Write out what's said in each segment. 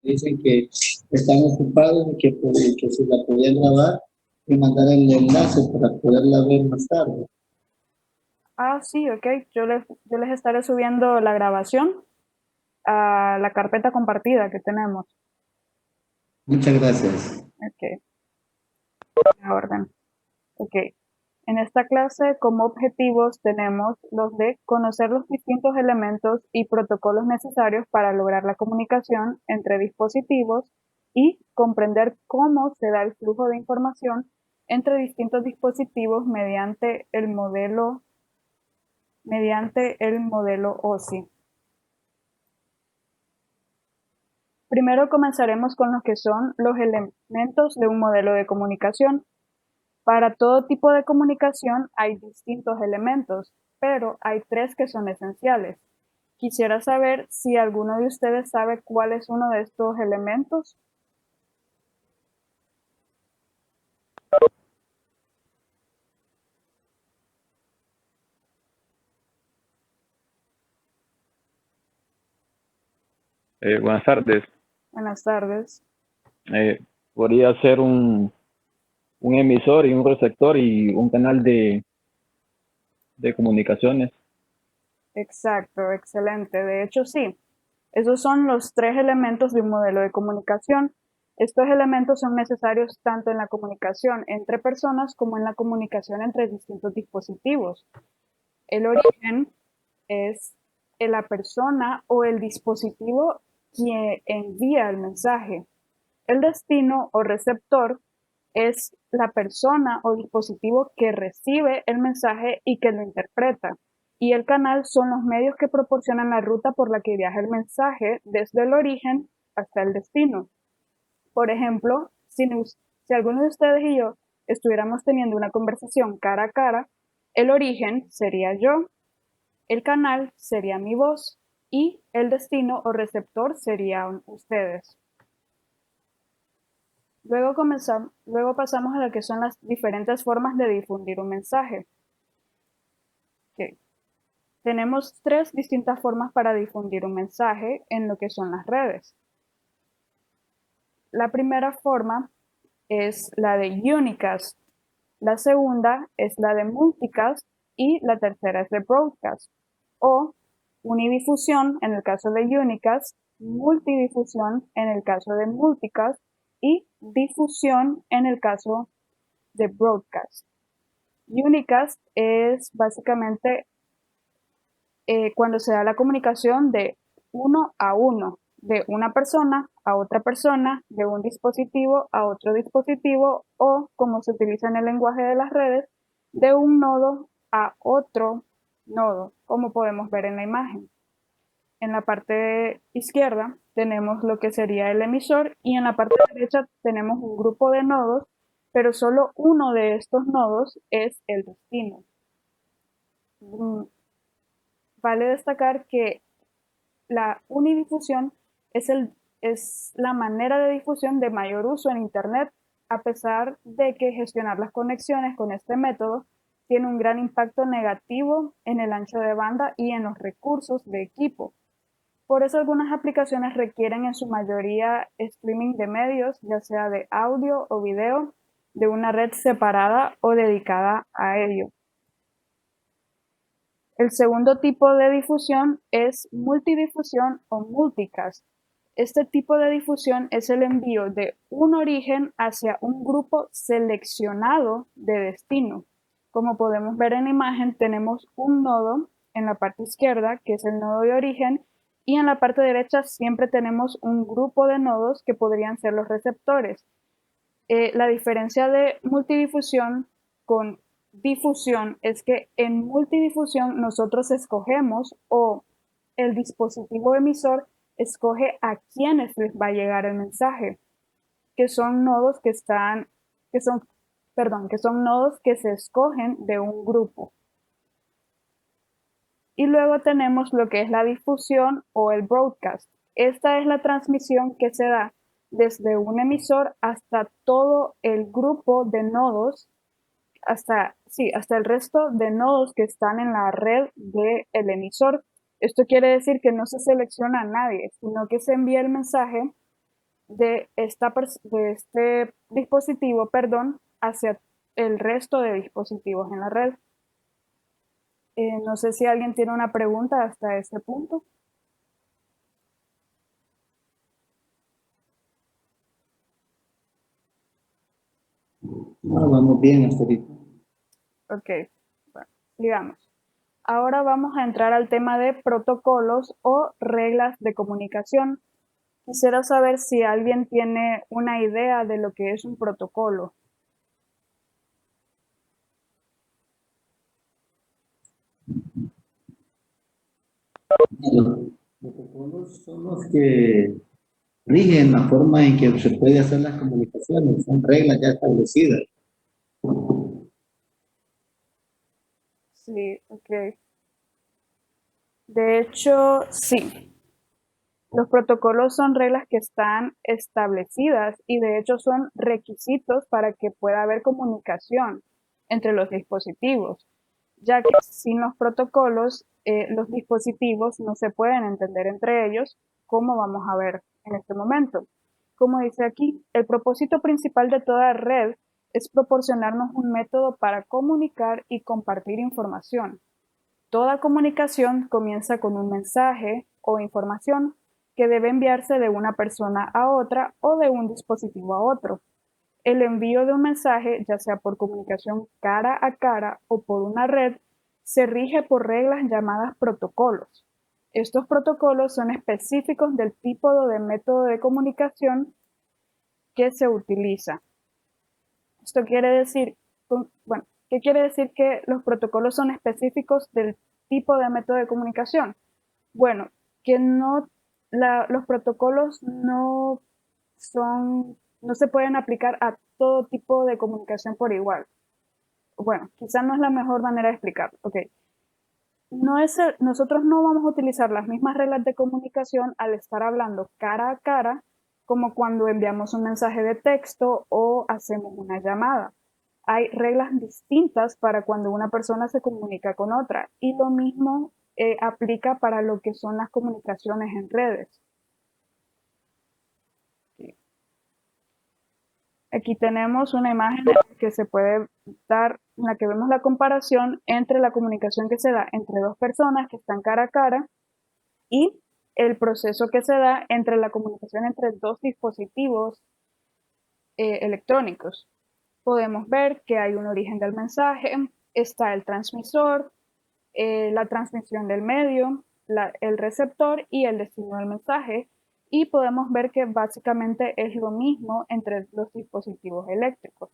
Dicen que están ocupados y que si la podían grabar y mandar el enlace para poderla ver más tarde. Ah, sí, ok. Yo les estaré subiendo la grabación a la carpeta compartida que tenemos. Muchas gracias. Ok, la orden. Ok. En esta clase, como objetivos, tenemos los de conocer los distintos elementos y protocolos necesarios para lograr la comunicación entre dispositivos y comprender cómo se da el flujo de información entre distintos dispositivos mediante el modelo OSI. Primero comenzaremos con lo que son los elementos de un modelo de comunicación. Para todo tipo de comunicación hay distintos elementos, pero hay tres que son esenciales. Quisiera saber si alguno de ustedes sabe cuál es uno de estos elementos. Buenas tardes. Buenas tardes. Eh, Podría ser un emisor y un receptor y un canal de comunicaciones. Exacto, excelente. De hecho, sí. Esos son los tres elementos de un modelo de comunicación. Estos elementos son necesarios tanto en la comunicación entre personas como en la comunicación entre distintos dispositivos. El origen es la persona o el dispositivo que envía el mensaje. El destino o receptor es la persona o dispositivo que recibe el mensaje y que lo interpreta. Y el canal son los medios que proporcionan la ruta por la que viaja el mensaje desde el origen hasta el destino. Por ejemplo, si alguno de ustedes y yo estuviéramos teniendo una conversación cara a cara, el origen sería yo, el canal sería mi voz y el destino o receptor serían ustedes. Luego pasamos a lo que son las diferentes formas de difundir un mensaje. Okay. Tenemos tres distintas formas para difundir un mensaje en lo que son las redes. La primera forma es la de unicast, la segunda es la de multicast y la tercera es de broadcast o unidifusión en el caso de unicast, multidifusión en el caso de multicast y difusión en el caso de broadcast. Unicast es básicamente cuando se da la comunicación de uno a uno, de una persona a otra persona, de un dispositivo a otro dispositivo o, como se utiliza en el lenguaje de las redes, de un nodo a otro nodo, como podemos ver en la imagen. En la parte izquierda tenemos lo que sería el emisor y en la parte derecha tenemos un grupo de nodos, pero solo uno de estos nodos es el destino. Vale destacar que la unidifusión es la manera de difusión de mayor uso en Internet, a pesar de que gestionar las conexiones con este método tiene un gran impacto negativo en el ancho de banda y en los recursos de equipo. Por eso algunas aplicaciones requieren en su mayoría streaming de medios, ya sea de audio o video, de una red separada o dedicada a ello. El segundo tipo de difusión es multidifusión o multicast. Este tipo de difusión es el envío de un origen hacia un grupo seleccionado de destino. Como podemos ver en la imagen, tenemos un nodo en la parte izquierda, que es el nodo de origen, y en la parte derecha siempre tenemos un grupo de nodos que podrían ser los receptores. La diferencia de multidifusión con difusión es que en multidifusión nosotros escogemos o el dispositivo emisor escoge a quiénes les va a llegar el mensaje, que son nodos que son, que son nodos que se escogen de un grupo. Y luego tenemos lo que es la difusión o el broadcast. Esta es la transmisión que se da desde un emisor hasta todo el grupo de nodos, hasta el resto de nodos que están en la red del emisor. Esto quiere decir que no se selecciona a nadie, sino que se envía el mensaje de este dispositivo, perdón, hacia el resto de dispositivos en la red. No sé si alguien tiene una pregunta hasta este punto. Vamos bien hasta ahorita. Ok, bueno, digamos. Ahora vamos a entrar al tema de protocolos o reglas de comunicación. Quisiera saber si alguien tiene una idea de lo que es un protocolo. Los protocolos son los que rigen la forma en que se puede hacer las comunicaciones, son reglas ya establecidas. Sí, ok. De hecho, sí. Los protocolos son reglas que están establecidas y de hecho son requisitos para que pueda haber comunicación entre los dispositivos, ya que sin los protocolos los dispositivos no se pueden entender entre ellos, como vamos a ver en este momento. Como dice aquí, el propósito principal de toda red es proporcionarnos un método para comunicar y compartir información. Toda comunicación comienza con un mensaje o información que debe enviarse de una persona a otra o de un dispositivo a otro. El envío de un mensaje, ya sea por comunicación cara a cara o por una red, se rige por reglas llamadas protocolos. Estos protocolos son específicos del tipo de método de comunicación que se utiliza. Esto quiere decir, bueno, ¿qué quiere decir que los protocolos son específicos del tipo de método de comunicación? Bueno, que los protocolos no se pueden aplicar a todo tipo de comunicación por igual. Bueno, quizás no es la mejor manera de explicarlo. Ok. Nosotros no vamos a utilizar las mismas reglas de comunicación al estar hablando cara a cara como cuando enviamos un mensaje de texto o hacemos una llamada. Hay reglas distintas para cuando una persona se comunica con otra y lo mismo aplica para lo que son las comunicaciones en redes. Aquí tenemos una imagen que se puede dar, en la que vemos la comparación entre la comunicación que se da entre dos personas que están cara a cara y el proceso que se da entre la comunicación entre dos dispositivos electrónicos. Podemos ver que hay un origen del mensaje, está el transmisor, la transmisión del medio, el receptor y el destino del mensaje. Y podemos ver que básicamente es lo mismo entre los dispositivos eléctricos.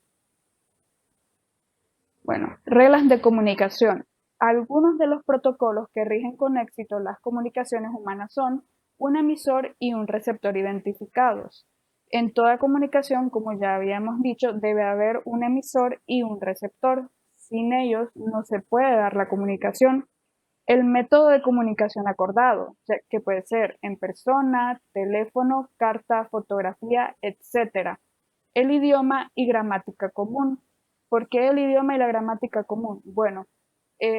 Bueno, reglas de comunicación. Algunos de los protocolos que rigen con éxito las comunicaciones humanas son un emisor y un receptor identificados. En toda comunicación, como ya habíamos dicho, debe haber un emisor y un receptor. Sin ellos no se puede dar la comunicación. El método de comunicación acordado, que puede ser en persona, teléfono, carta, fotografía, etc. El idioma y gramática común. ¿Por qué el idioma y la gramática común? Bueno,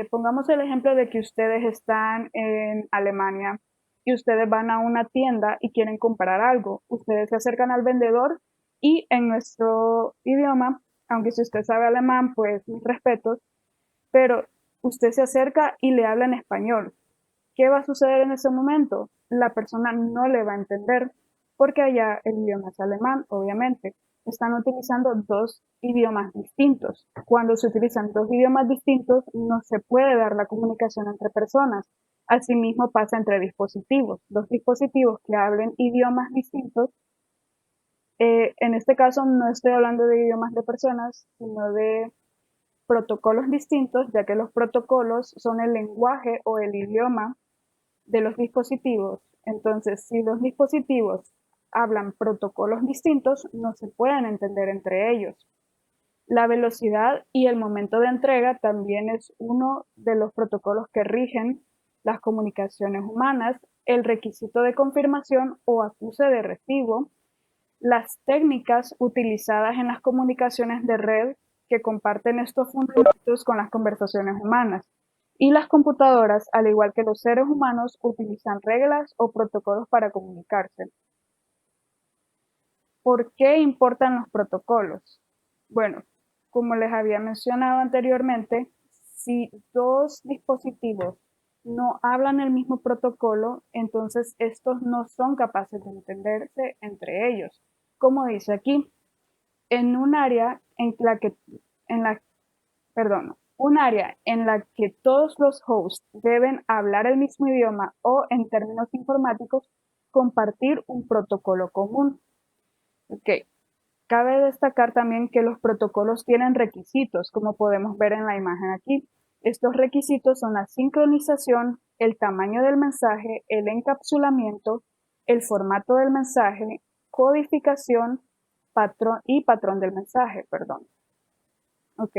pongamos el ejemplo de que ustedes están en Alemania y ustedes van a una tienda y quieren comprar algo. Ustedes se acercan al vendedor y en nuestro idioma, aunque si usted sabe alemán, pues mis respetos, pero usted se acerca y le habla en español. ¿Qué va a suceder en ese momento? La persona no le va a entender porque allá el idioma es alemán, obviamente. Están utilizando dos idiomas distintos. Cuando se utilizan dos idiomas distintos, no se puede dar la comunicación entre personas. Asimismo pasa entre dispositivos. Dos dispositivos que hablen idiomas distintos. En este caso no estoy hablando de idiomas de personas, sino de protocolos distintos, ya que los protocolos son el lenguaje o el idioma de los dispositivos. Entonces, si los dispositivos hablan protocolos distintos, no se pueden entender entre ellos. La velocidad y el momento de entrega también es uno de los protocolos que rigen las comunicaciones humanas, el requisito de confirmación o acuse de recibo, las técnicas utilizadas en las comunicaciones de red que comparten estos fundamentos con las conversaciones humanas. Y las computadoras, al igual que los seres humanos, utilizan reglas o protocolos para comunicarse. ¿por qué importan los protocolos? Bueno, como les había mencionado anteriormente, si dos dispositivos no hablan el mismo protocolo, entonces estos no son capaces de entenderse entre ellos. Como dice aquí, en un área un área en la que todos los hosts deben hablar el mismo idioma o, en términos informáticos, compartir un protocolo común. Ok. Cabe destacar también que los protocolos tienen requisitos, como podemos ver en la imagen aquí. Estos requisitos son la sincronización, el tamaño del mensaje, el encapsulamiento, el formato del mensaje, codificación, patrón del mensaje, perdón. Ok.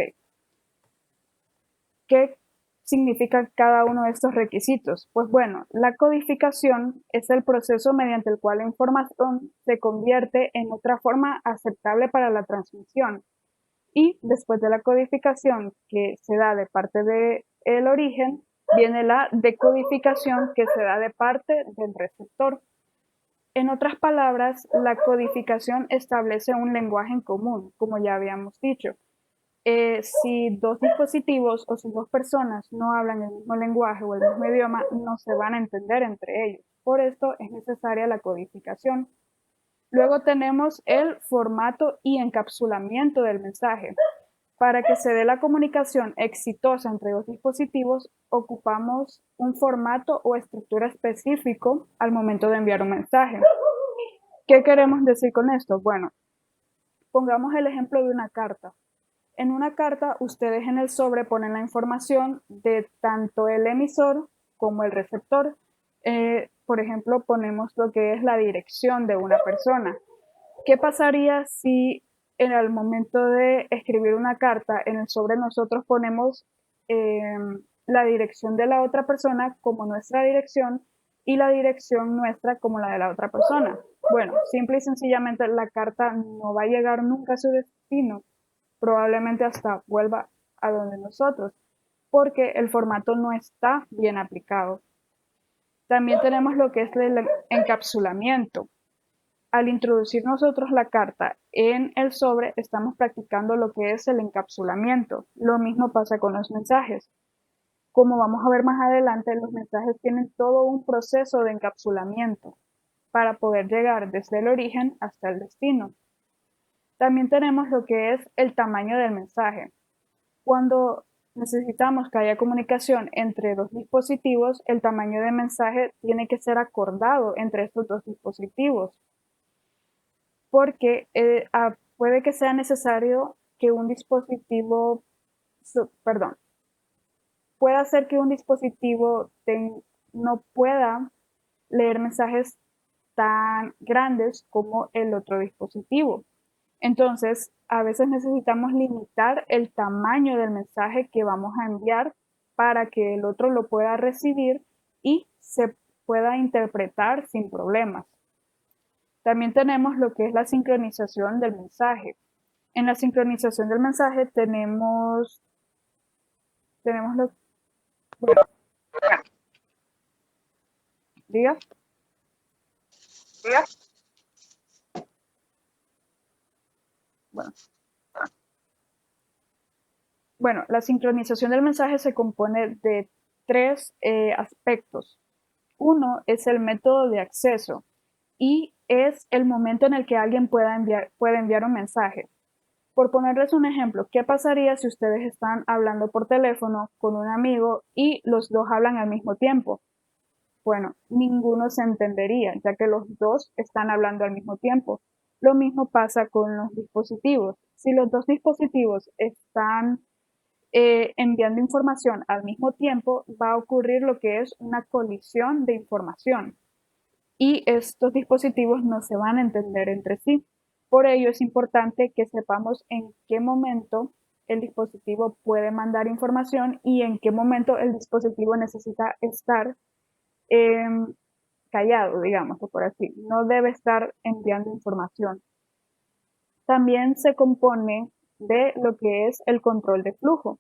¿Qué significa cada uno de estos requisitos? Pues bueno, la codificación es el proceso mediante el cual la información se convierte en otra forma aceptable para la transmisión. Y después de la codificación que se da de parte del origen, viene la decodificación que se da de parte del receptor. En otras palabras, la codificación establece un lenguaje en común, como ya habíamos dicho. Si dos dispositivos o si dos personas no hablan el mismo lenguaje o el mismo idioma, no se van a entender entre ellos. Por esto es necesaria la codificación. Luego tenemos el formato y encapsulamiento del mensaje. Para que se dé la comunicación exitosa entre dos dispositivos, ocupamos un formato o estructura específico al momento de enviar un mensaje. ¿Qué queremos decir con esto? Bueno, pongamos el ejemplo de una carta. En una carta, ustedes en el sobre ponen la información de tanto el emisor como el receptor. Por ejemplo, ponemos lo que es la dirección de una persona. ¿Qué pasaría si en el momento de escribir una carta en el sobre nosotros ponemos la dirección de la otra persona como nuestra dirección y la dirección nuestra como la de la otra persona? Bueno, simple y sencillamente la carta no va a llegar nunca a su destino, probablemente hasta vuelva a donde nosotros, porque el formato no está bien aplicado. También tenemos lo que es el encapsulamiento. Al introducir nosotros la carta en el sobre, estamos practicando lo que es el encapsulamiento. Lo mismo pasa con los mensajes. Como vamos a ver más adelante, los mensajes tienen todo un proceso de encapsulamiento para poder llegar desde el origen hasta el destino. También tenemos lo que es el tamaño del mensaje. Cuando necesitamos que haya comunicación entre dos dispositivos, el tamaño del mensaje tiene que ser acordado entre estos dos dispositivos, porque puede que sea necesario que un dispositivo, puede hacer que un dispositivo no pueda leer mensajes tan grandes como el otro dispositivo. Entonces, a veces necesitamos limitar el tamaño del mensaje que vamos a enviar para que el otro lo pueda recibir y se pueda interpretar sin problemas. También tenemos lo que es la sincronización del mensaje. En la sincronización del mensaje tenemos lo, bueno, diga. Bueno, la sincronización del mensaje se compone de tres aspectos. Uno es el método de acceso y es el momento en el que alguien puede enviar un mensaje. Por ponerles un ejemplo, ¿qué pasaría si ustedes están hablando por teléfono con un amigo y los dos hablan al mismo tiempo? Bueno, ninguno se entendería, ya que los dos están hablando al mismo tiempo. Lo mismo pasa con los dispositivos. Si los dos dispositivos están enviando información al mismo tiempo, va a ocurrir lo que es una colisión de información y estos dispositivos no se van a entender entre sí. Por ello es importante que sepamos en qué momento el dispositivo puede mandar información y en qué momento el dispositivo necesita estar callado, digamos, por así. No debe estar enviando información. También se compone de lo que es el control de flujo,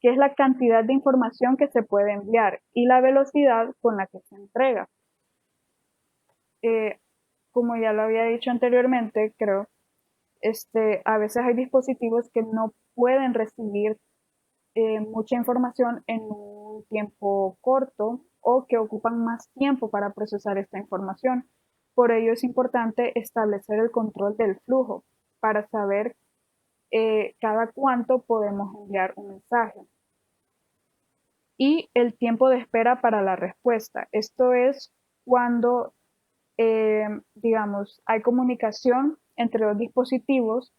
que es la cantidad de información que se puede enviar y la velocidad con la que se entrega. como ya lo había dicho anteriormente, creo, a veces hay dispositivos que no pueden recibir mucha información en un tiempo corto o que ocupan más tiempo para procesar esta información. Por ello es importante establecer el control del flujo para saber cada cuánto podemos enviar un mensaje. Y el tiempo de espera para la respuesta. Esto es cuando, digamos, hay comunicación entre los dispositivos,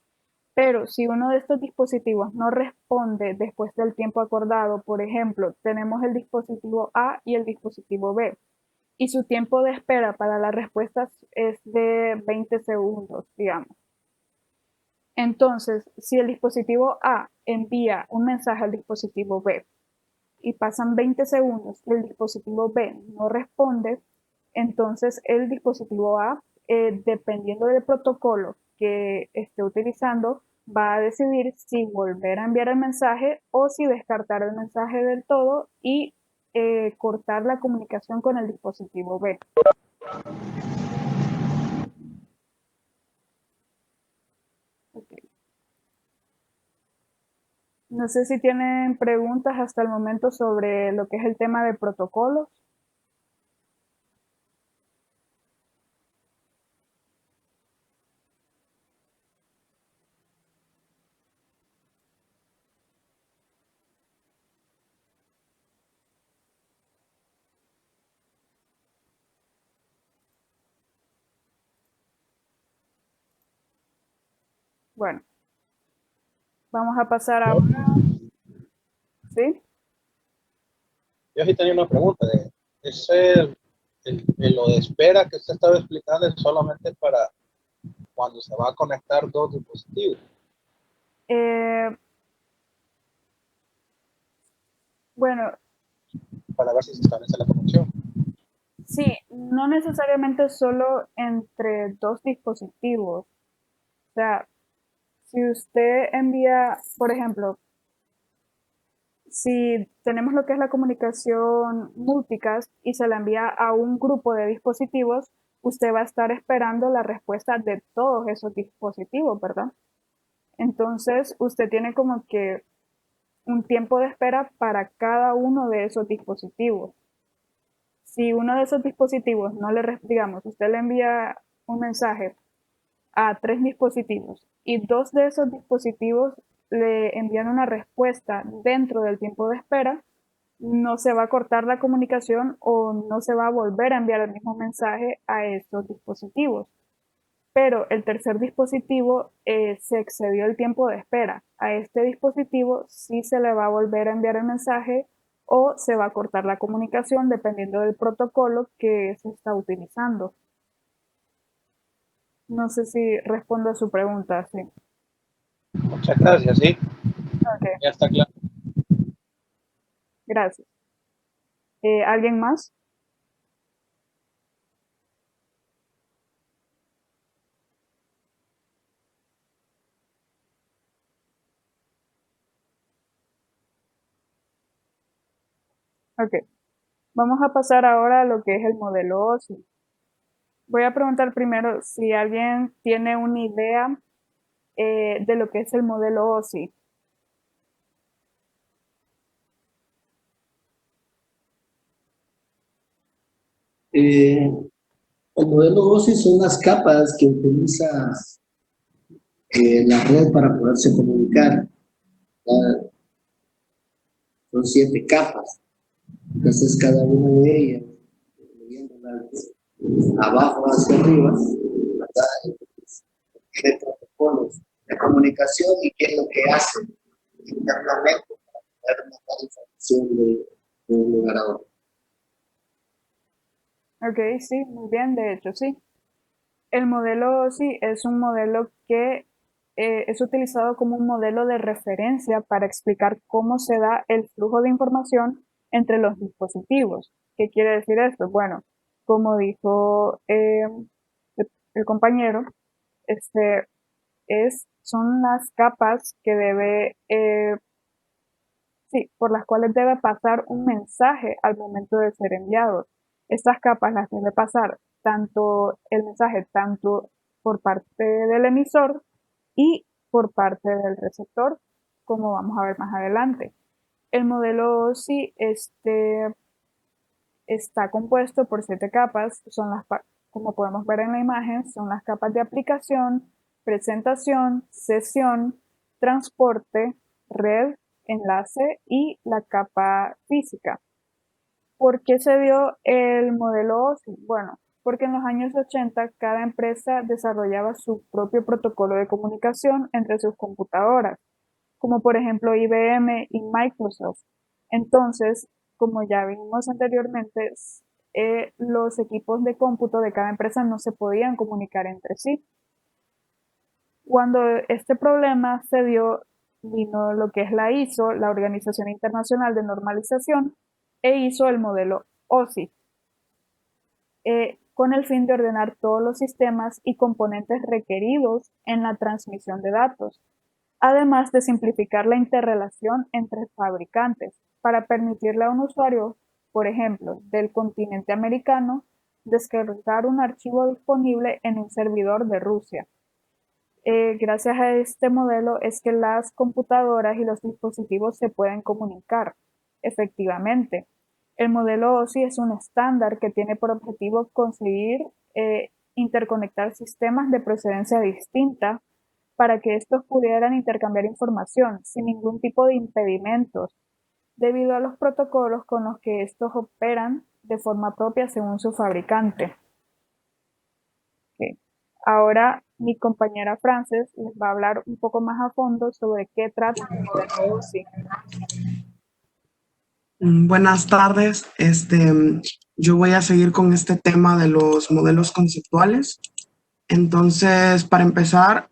pero si uno de estos dispositivos no responde después del tiempo acordado, por ejemplo, tenemos el dispositivo A y el dispositivo B, y su tiempo de espera para la respuesta es de 20 segundos, digamos. Entonces, si el dispositivo A envía un mensaje al dispositivo B y pasan 20 segundos y el dispositivo B no responde, entonces el dispositivo A, dependiendo del protocolo que esté utilizando, va a decidir si volver a enviar el mensaje o si descartar el mensaje del todo y cortar la comunicación con el dispositivo B. Okay. No sé si tienen preguntas hasta el momento sobre lo que es el tema de protocolos. Bueno, vamos a pasar ahora. ¿Sí? Yo sí tenía una pregunta. Lo de espera que usted estaba explicando es solamente para cuando se va a conectar dos dispositivos, Eh, bueno, para ver si se establece la conexión. sí, no necesariamente solo entre dos dispositivos. O sea, si usted envía, por ejemplo, si tenemos lo que es la comunicación multicast y se la envía a un grupo de dispositivos, usted va a estar esperando la respuesta de todos esos dispositivos, ¿verdad? Entonces, usted tiene como que un tiempo de espera para cada uno de esos dispositivos. Si uno de esos dispositivos no le, digamos, usted le envía un mensaje a 3 dispositivos y 2 de esos dispositivos le envían una respuesta dentro del tiempo de espera, no se va a cortar la comunicación o no se va a volver a enviar el mismo mensaje a esos dispositivos. Pero el tercer dispositivo se excedió el tiempo de espera. A este dispositivo sí se le va a volver a enviar el mensaje o se va a cortar la comunicación dependiendo del protocolo que se está utilizando. No sé si respondo a su pregunta, sí. Muchas gracias, sí, Ok, ya está claro. gracias. ¿Alguien más? Ok, vamos a pasar ahora a lo que es el modelo OSI. Voy a preguntar primero si alguien tiene una idea de lo que es el modelo OSI. Eh, el modelo OSI son las capas que utiliza la red para poderse comunicar. Son 7 capas. Entonces, cada una de ellas, abajo hacia arriba, ¿verdad? De protocolos de comunicación y qué es lo que hacen internamente para poder mandar información de un lugar a otro. Ok, sí, muy bien, de hecho, sí. El modelo OSI es un modelo que es utilizado como un modelo de referencia para explicar cómo se da el flujo de información entre los dispositivos. ¿Qué quiere decir esto? Bueno, como dijo el compañero, este, son las capas que debe, sí, por las cuales debe pasar un mensaje al momento de ser enviado. Estas capas las debe pasar tanto el mensaje tanto por parte del emisor y por parte del receptor, como vamos a ver más adelante. El modelo OSI está compuesto por 7 capas, como podemos ver en la imagen, son las capas de aplicación, presentación, sesión, transporte, red, enlace y la capa física. ¿Por qué se dio el modelo OSI? Bueno, porque en los años 80 cada empresa desarrollaba su propio protocolo de comunicación entre sus computadoras, como por ejemplo IBM y Microsoft. Entonces, como ya vimos anteriormente, los equipos de cómputo de cada empresa no se podían comunicar entre sí. Cuando este problema se dio, vino lo que es la ISO, la Organización Internacional de Normalización, e hizo el modelo OSI, con el fin de ordenar todos los sistemas y componentes requeridos en la transmisión de datos, además de simplificar la interrelación entre fabricantes para permitirle a un usuario, por ejemplo, del continente americano, descargar un archivo disponible en un servidor de Rusia. Gracias a este modelo es que las computadoras y los dispositivos se pueden comunicar efectivamente. El modelo OSI es un estándar que tiene por objetivo conseguir interconectar sistemas de procedencia distinta para que estos pudieran intercambiar información sin ningún tipo de impedimentos, debido a los protocolos con los que estos operan de forma propia según su fabricante. Okay. Ahora mi compañera Frances les va a hablar un poco más a fondo sobre qué trata el modelo OSI. Buenas tardes. Yo voy a seguir con este tema de los modelos conceptuales. Entonces, para empezar,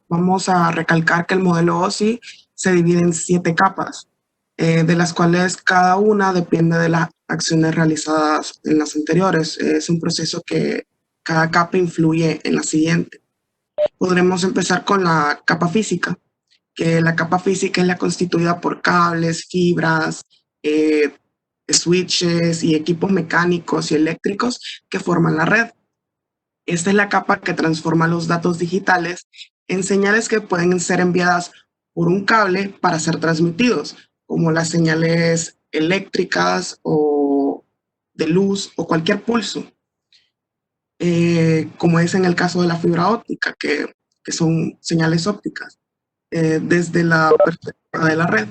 vamos a recalcar que el modelo OSI se divide en 7 capas, de las cuales cada una depende de las acciones realizadas en las anteriores. Es un proceso que cada capa influye en la siguiente. Podremos empezar con la capa física, que la capa física es la constituida por cables, fibras, switches y equipos mecánicos y eléctricos que forman la red. Esta es la capa que transforma los datos digitales en señales que pueden ser enviadas por un cable para ser transmitidos, como las señales eléctricas o de luz o cualquier pulso, como es en el caso de la fibra óptica, que son señales ópticas, desde la perspectiva de la red.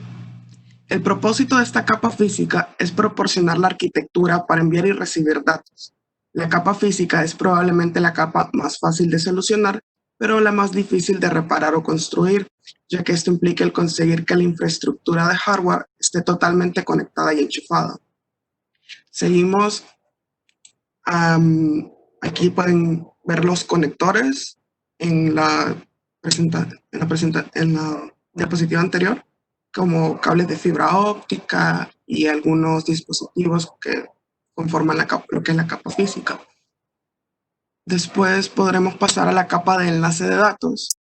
El propósito de esta capa física es proporcionar la arquitectura para enviar y recibir datos. La capa física es probablemente la capa más fácil de solucionar, pero la más difícil de reparar o construir, ya que esto implica el conseguir que la infraestructura de hardware esté totalmente conectada y enchufada. Seguimos. Aquí pueden ver los conectores en la diapositiva anterior, como cables de fibra óptica y algunos dispositivos que conforman lo que es la capa física. Después podremos pasar a la capa de enlace de datos.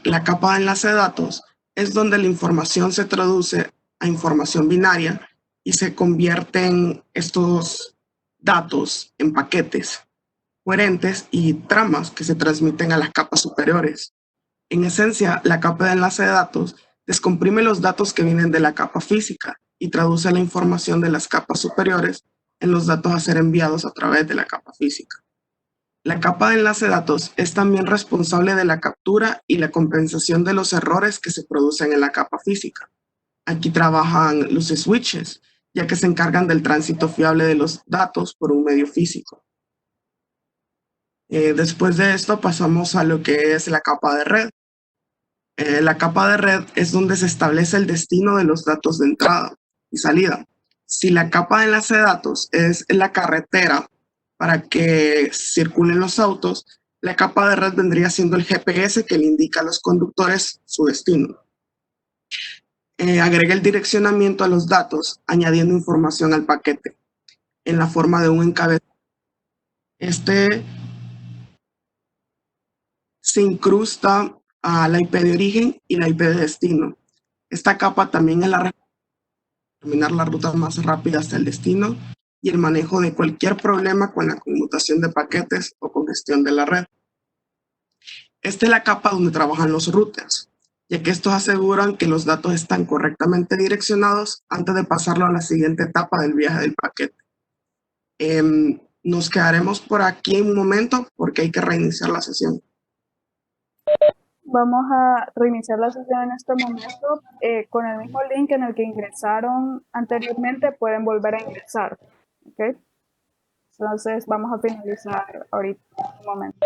La capa de enlace de datos es donde la información se traduce a información binaria y se convierten estos datos en paquetes coherentes y tramas que se transmiten a las capas superiores. En esencia, la capa de enlace de datos descomprime los datos que vienen de la capa física y traduce la información de las capas superiores en los datos a ser enviados a través de la capa física. La capa de enlace de datos es también responsable de la captura y la compensación de los errores que se producen en la capa física. Aquí trabajan los switches, ya que se encargan del tránsito fiable de los datos por un medio físico. Después de esto pasamos a lo que es la capa de red. La capa de red es donde se establece el destino de los datos de entrada y salida. Si la capa de enlace de datos es la carretera para que circulen los autos, la capa de red vendría siendo el GPS que le indica a los conductores su destino. Agrega el direccionamiento a los datos, añadiendo información al paquete en la forma de un encabezado. Se incrusta a la IP de origen y la IP de destino. Esta capa también es la determinar la ruta más rápida hasta el destino y el manejo de cualquier problema con la conmutación de paquetes o congestión de la red. Esta es la capa donde trabajan los routers, ya que estos aseguran que los datos están correctamente direccionados antes de pasarlo a la siguiente etapa del viaje del paquete. Nos quedaremos por aquí un momento porque hay que reiniciar la sesión. Vamos a reiniciar la sesión en este momento. Con el mismo link en el que ingresaron anteriormente, pueden volver a ingresar. ¿Ok? Entonces vamos a finalizar ahorita, un momento.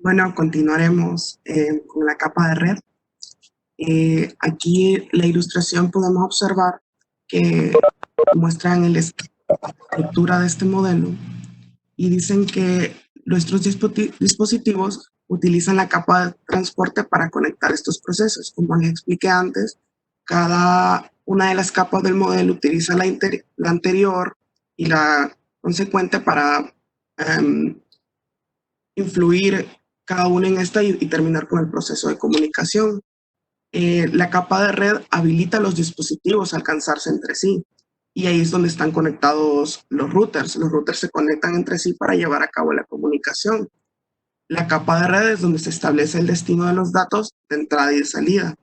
Bueno, continuaremos con la capa de red. Aquí la ilustración podemos observar que muestran la estructura de este modelo y dicen que nuestros dispositivos utilizan la capa de transporte para conectar estos procesos. Como les expliqué antes, cada una de las capas del modelo utiliza la anterior y la consecuente para influir cada una en esta y terminar con el proceso de comunicación. La capa de red habilita a los dispositivos a alcanzarse entre sí y ahí es donde están conectados los routers. Los routers se conectan entre sí para llevar a cabo la comunicación. La capa de red es donde se establece el destino de los datos de entrada y de salida.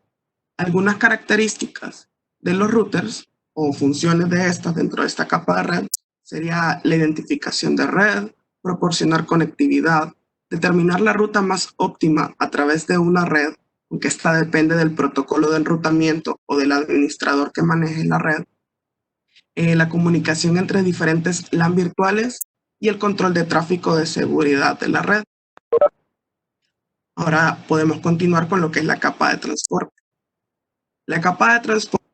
Algunas características de los routers o funciones de estas dentro de esta capa de red sería la identificación de red, proporcionar conectividad, determinar la ruta más óptima a través de una red, aunque esta depende del protocolo de enrutamiento o del administrador que maneje la red, la comunicación entre diferentes LAN virtuales y el control de tráfico de seguridad de la red. Ahora podemos continuar con lo que es la capa de transporte. La capa de transporte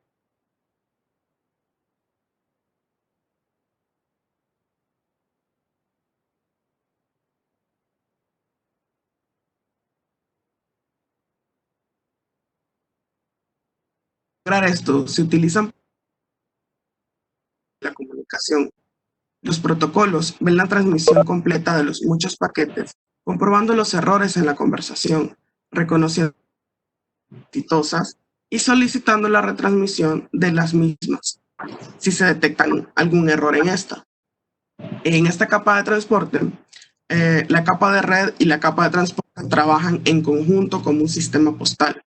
para lograr esto se utilizan la comunicación. Los protocolos ven la transmisión completa de los muchos paquetes, comprobando los errores en la conversación, reconociendo exitosas y solicitando la retransmisión de las mismas si se detectan algún error en esta. En esta capa de transporte, la capa de red y la capa de transporte trabajan en conjunto como un sistema postal.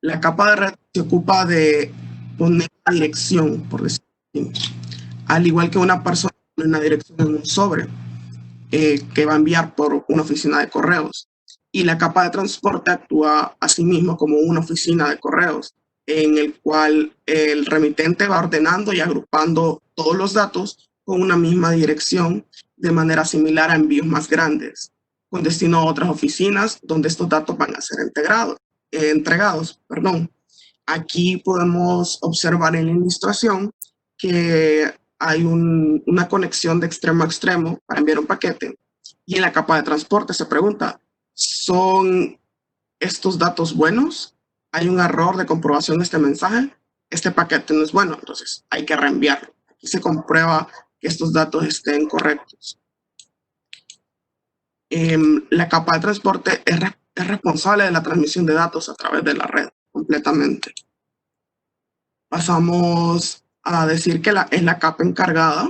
La capa de red se ocupa de poner la dirección, por decirlo así, al igual que una persona pone una dirección en un sobre que va a enviar por una oficina de correos. Y la capa de transporte actúa asimismo como una oficina de correos, en el cual el remitente va ordenando y agrupando todos los datos con una misma dirección, de manera similar a envíos más grandes, con destino a otras oficinas donde estos datos van a ser entregados. Aquí podemos observar en la ilustración que hay una conexión de extremo a extremo para enviar un paquete y en la capa de transporte se pregunta, ¿son estos datos buenos? ¿Hay un error de comprobación de este mensaje? Este paquete no es bueno, entonces hay que reenviarlo. Aquí se comprueba que estos datos estén correctos. La capa de transporte es responsable de la transmisión de datos a través de la red completamente. Pasamos a decir que es la capa encargada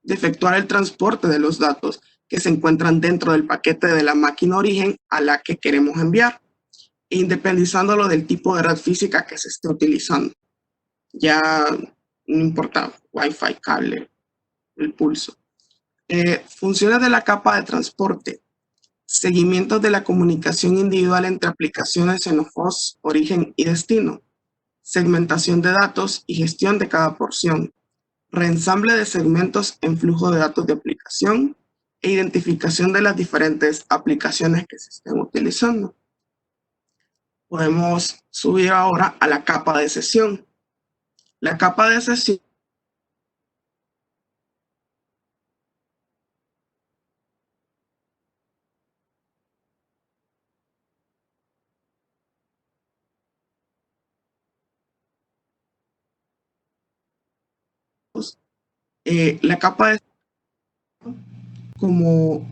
de efectuar el transporte de los datos que se encuentran dentro del paquete de la máquina origen a la que queremos enviar, independizándolo del tipo de red física que se esté utilizando. Ya no importa, Wi-Fi, cable, el pulso. Funciones de la capa de transporte. seguimiento de la comunicación individual entre aplicaciones en host, origen y destino, segmentación de datos y gestión de cada porción, reensamble de segmentos en flujo de datos de aplicación e identificación de las diferentes aplicaciones que se estén utilizando. Podemos subir ahora a la capa de sesión. La capa de sesión la capa de como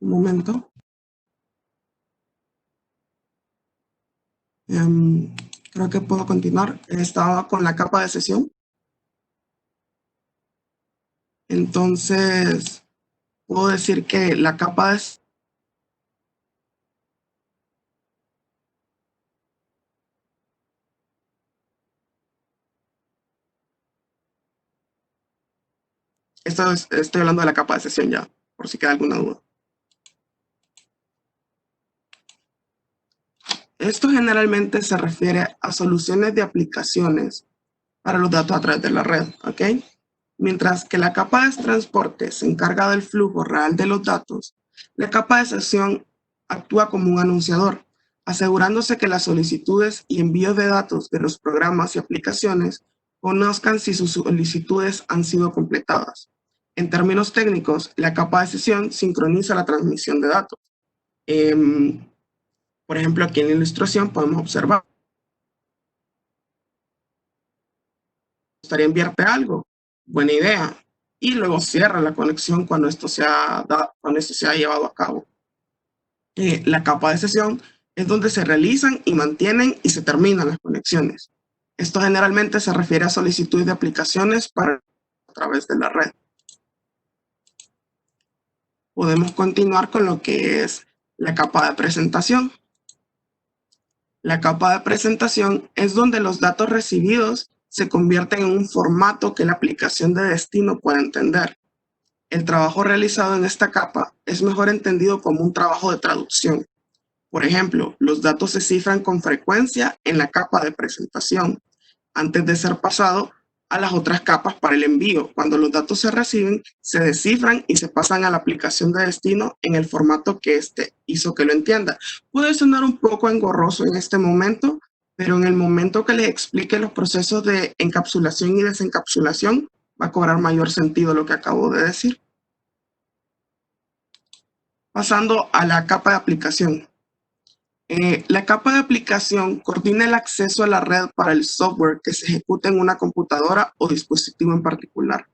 un momento. Creo que puedo continuar. Estaba con la capa de sesión. Entonces, puedo decir que la capa es estoy hablando de la capa de sesión ya, por si queda alguna duda. Esto generalmente se refiere a soluciones de aplicaciones para los datos a través de la red, ¿ok? Mientras que la capa de transporte se encarga del flujo real de los datos, la capa de sesión actúa como un anunciador, asegurándose que las solicitudes y envíos de datos de los programas y aplicaciones conozcan si sus solicitudes han sido completadas. En términos técnicos, la capa de sesión sincroniza la transmisión de datos. Por ejemplo, aquí en la ilustración podemos observar. ¿Me gustaría enviarte algo? Buena idea. Y luego cierra la conexión cuando esto se ha llevado a cabo. La capa de sesión es donde se realizan y mantienen y se terminan las conexiones. Esto generalmente se refiere a solicitudes de aplicaciones a través de la red. Podemos continuar con lo que es la capa de presentación. La capa de presentación es donde los datos recibidos se convierten en un formato que la aplicación de destino puede entender. El trabajo realizado en esta capa es mejor entendido como un trabajo de traducción. Por ejemplo, los datos se cifran con frecuencia en la capa de presentación antes de ser pasado a las otras capas para el envío. Cuando los datos se reciben, se descifran y se pasan a la aplicación de destino en el formato que éste hizo que lo entienda. Puede sonar un poco engorroso en este momento, pero en el momento que les explique los procesos de encapsulación y desencapsulación, va a cobrar mayor sentido lo que acabo de decir. Pasando a la capa de aplicación. La capa de aplicación coordina el acceso a la red para el software que se ejecuta en una computadora o dispositivo en particular.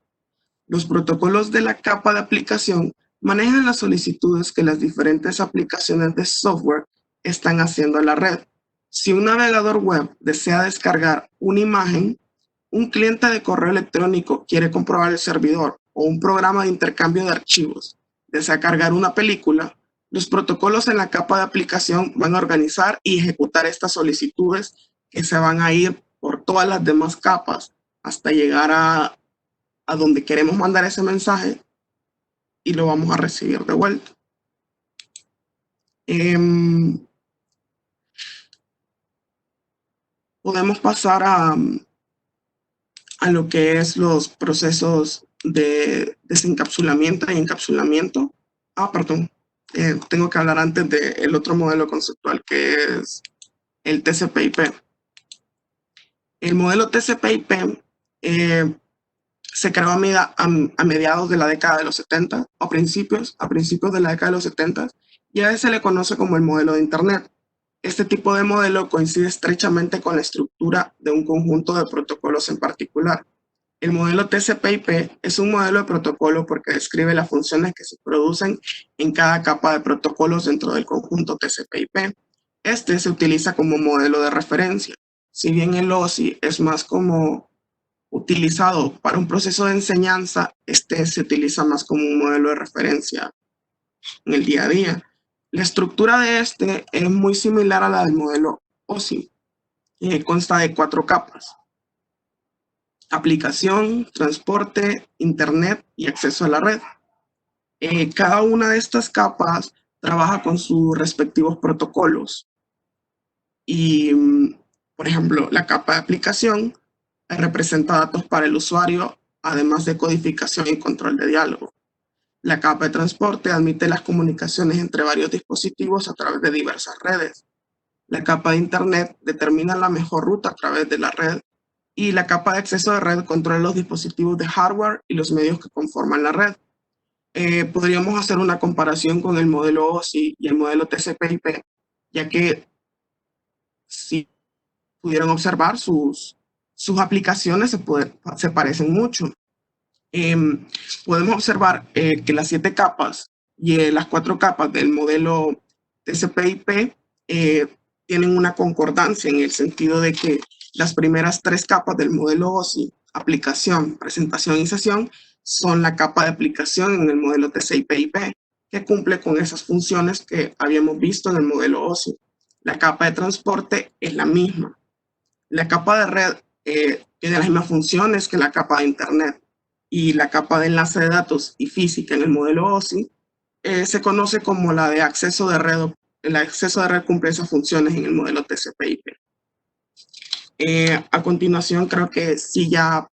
Los protocolos de la capa de aplicación manejan las solicitudes que las diferentes aplicaciones de software están haciendo a la red. Si un navegador web desea descargar una imagen, un cliente de correo electrónico quiere comprobar el servidor o un programa de intercambio de archivos desea cargar una película, los protocolos en la capa de aplicación van a organizar y ejecutar estas solicitudes que se van a ir por todas las demás capas hasta llegar a donde queremos mandar ese mensaje y lo vamos a recibir de vuelta. Podemos pasar a lo que es los procesos de desencapsulamiento y encapsulamiento. Perdón. Tengo que hablar antes del otro modelo conceptual que es el TCP/IP. El modelo TCP/IP se creó a mediados de la década de los 70 o a principios de la década de los 70 y a veces se le conoce como el modelo de Internet. Este tipo de modelo coincide estrechamente con la estructura de un conjunto de protocolos en particular. El modelo TCP/IP es un modelo de protocolo porque describe las funciones que se producen en cada capa de protocolos dentro del conjunto TCP/IP. Este se utiliza como modelo de referencia. Si bien el OSI es más como utilizado para un proceso de enseñanza, este se utiliza más como un modelo de referencia en el día a día. La estructura de este es muy similar a la del modelo OSI. Consta de 4 capas. aplicación, transporte, internet y acceso a la red. Cada una de estas capas trabaja con sus respectivos protocolos. Y, por ejemplo, la capa de aplicación representa datos para el usuario, además de codificación y control de diálogo. La capa de transporte admite las comunicaciones entre varios dispositivos a través de diversas redes. La capa de Internet determina la mejor ruta a través de la red. Y la capa de acceso de red controla los dispositivos de hardware y los medios que conforman la red. Podríamos hacer una comparación con el modelo OSI y el modelo TCP/IP, ya que si pudieran observar sus aplicaciones se parecen mucho. Podemos observar que las 7 capas y las 4 capas del modelo TCP/IP tienen una concordancia en el sentido de que las primeras 3 capas del modelo OSI, aplicación, presentación y sesión, son la capa de aplicación en el modelo TCP/IP, que cumple con esas funciones que habíamos visto en el modelo OSI. La capa de transporte es la misma. La capa de red tiene las mismas funciones que la capa de Internet. Y la capa de enlace de datos y física en el modelo OSI se conoce como la de acceso de red. El acceso de red cumple esas funciones en el modelo TCP/IP. A continuación, creo que sí ya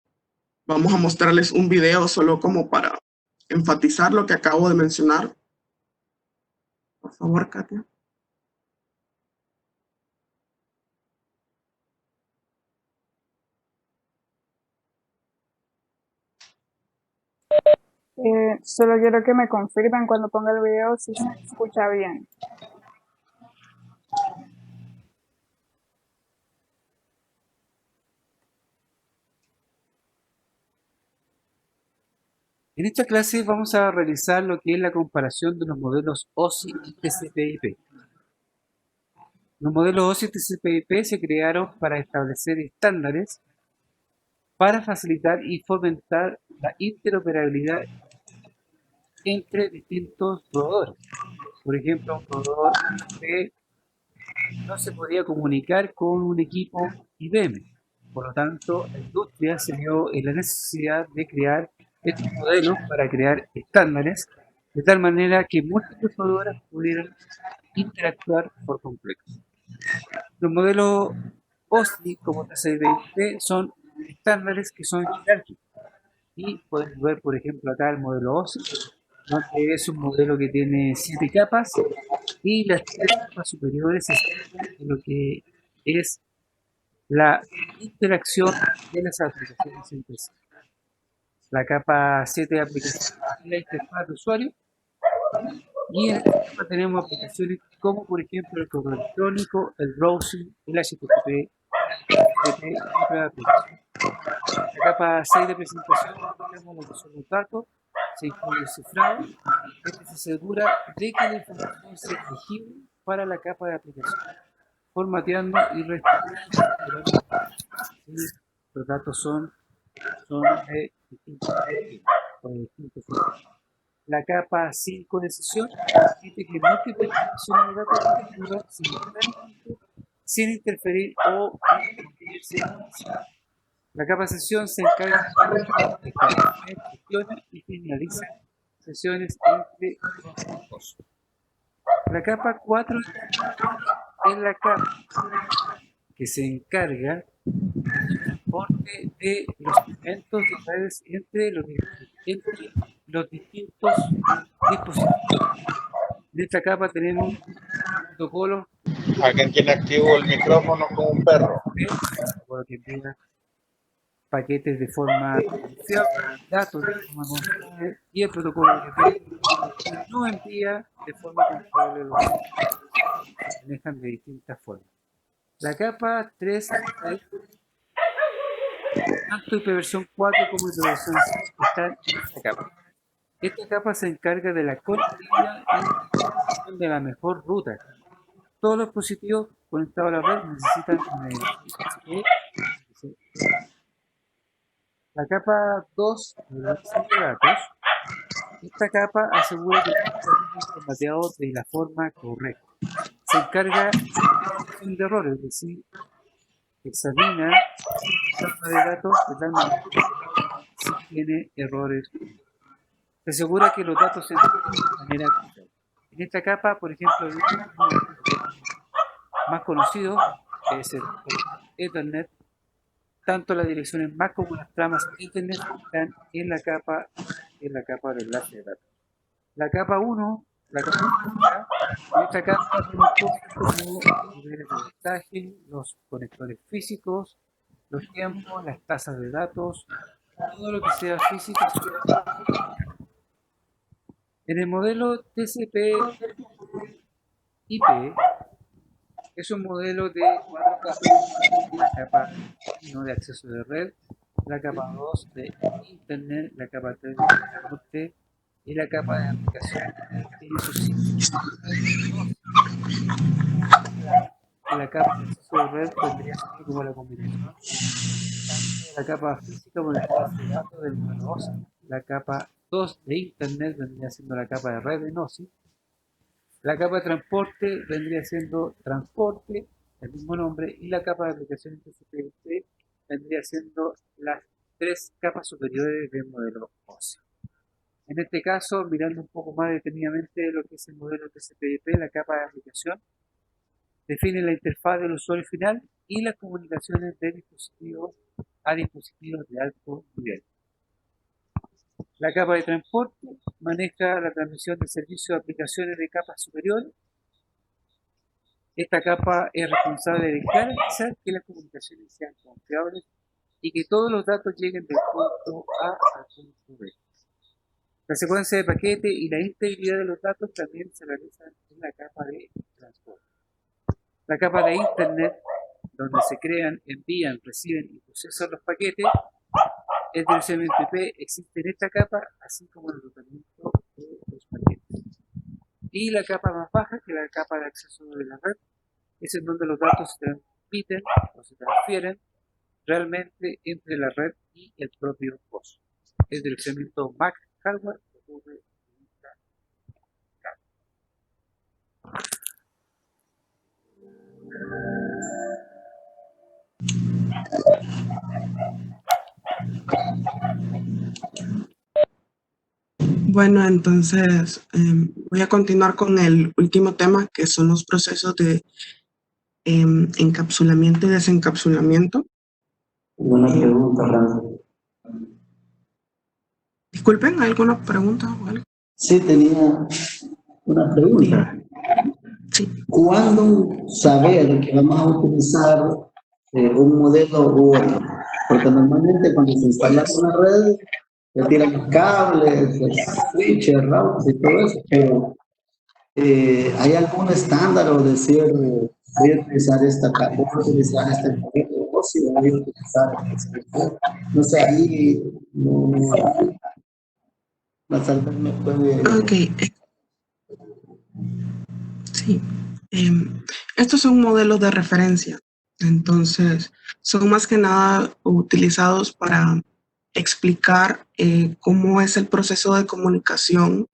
vamos a mostrarles un video solo como para enfatizar lo que acabo de mencionar. Por favor, Katia. Solo quiero que me confirmen cuando ponga el video si se escucha bien. En esta clase vamos a realizar lo que es la comparación de los modelos OSI y TCP/IP. Los modelos OSI y TCP/IP se crearon para establecer estándares para facilitar y fomentar la interoperabilidad entre distintos proveedores. Por ejemplo, un proveedor que no se podía comunicar con un equipo IBM. Por lo tanto, la industria se vio en la necesidad de crear estos modelos para crear estándares de tal manera que múltiples proveedores pudieran interactuar por completo. Los modelos OSI como TCP/IP son estándares que son jerárquicos y podemos ver, por ejemplo, acá el modelo OSI, donde es un modelo que tiene 7 capas y las 3 capas superiores están en lo que es la interacción de las aplicaciones entre sí. La capa 7 de aplicación es la interfaz de usuario y en esta capa tenemos aplicaciones como por ejemplo el correo electrónico, el browsing, el HTTP, entre otras aplicaciones. La capa 6 de presentación tenemos lo que son los datos, se incluye el cifrado. Este se asegura de que la información sea legible para la capa de aplicación, formateando y restaurando. Los datos son de distintos formatos. La capa 5 de sesión permite que múltiples conexiones de datos ocurran simultáneamente sin interferir o interferirse. La capa de sesión se encarga de establecer, gestiona y finaliza sesiones entre dos. La capa 4 es la capa que se encarga del transporte de los segmentos de redes entre los distintos dispositivos. En esta capa tenemos un protocolo. Alguien tiene activo el micrófono como un perro. Que envía paquetes de forma confiable, datos de forma confiable y el protocolo que no envía de forma confiable los datos. Se manejan de distintas formas. La capa 3 es tanto IPv4 como IPv6 están en esta capa. Esta capa se encarga de la conectividad y de la mejor ruta. Todos los dispositivos conectados a la red necesitan una identificación. La capa 2 de la base de datos. Esta capa asegura que el datos es formateado de la forma correcta. Se encarga de errores, es decir, examina la capa de datos de tal manera que si tiene errores, se asegura que los datos se entienden de manera correcta. En esta capa, por ejemplo, el más conocido es el Ethernet. Tanto las direcciones MAC como las tramas Ethernet están en la capa de enlace de datos. La capa 1, en esta capa tenemos los niveles de voltaje, los conectores físicos, los tiempos, las tasas de datos, todo lo que sea físico. En el modelo TCP/IP es un modelo de 4 capas: la capa 1 de acceso de red, la capa 2 de internet, la capa 3 de transporte y la capa de aplicación. La capa de acceso de red tendría siendo como la combinación tanto de la capa física como la capa de datos del modelo OSI. La capa 2 de internet vendría siendo la capa de red en OSI. La capa de transporte vendría siendo transporte, el mismo nombre, y la capa de aplicación TCP/IP vendría siendo las 3 capas superiores del modelo OSI. En este caso, mirando un poco más detenidamente lo que es el modelo TCP/IP, la capa de aplicación define la interfaz del usuario final y las comunicaciones de dispositivos a dispositivos de alto nivel. La capa de transporte maneja la transmisión de servicios de aplicaciones de capas superiores. Esta capa es responsable de garantizar que las comunicaciones sean confiables y que todos los datos lleguen del punto A al punto B. La secuencia de paquete y la integridad de los datos también se realizan en la capa de transporte. La capa de internet, donde se crean, envían, reciben y procesan los paquetes, el direccionamiento IP existe en esta capa, así como el tratamiento de los paquetes. Y la capa más baja, que es la capa de acceso de la red, es en donde los datos se transmiten o se transfieren realmente entre la red y el propio host. El direccionamiento MAC hardware ocurre en esta capa. Bueno, entonces voy a continuar con el último tema, que son los procesos de encapsulamiento y desencapsulamiento. Una pregunta, Randy. Disculpen, ¿alguna pregunta o algo? Sí, tenía una pregunta. Sí. ¿Cuándo saber que vamos a utilizar un modelo u otro? Porque normalmente cuando se instala una red, le tiran los cables, los switches, routers y todo eso, pero ¿hay algún estándar o decir, voy a utilizar esta capa, voy a utilizar este modelo, o si voy a utilizar este? No sé, ahí más tarde me puede... Ok. Sí. Estos son modelos de referencia. Entonces, son más que nada utilizados para explicar cómo es el proceso de comunicación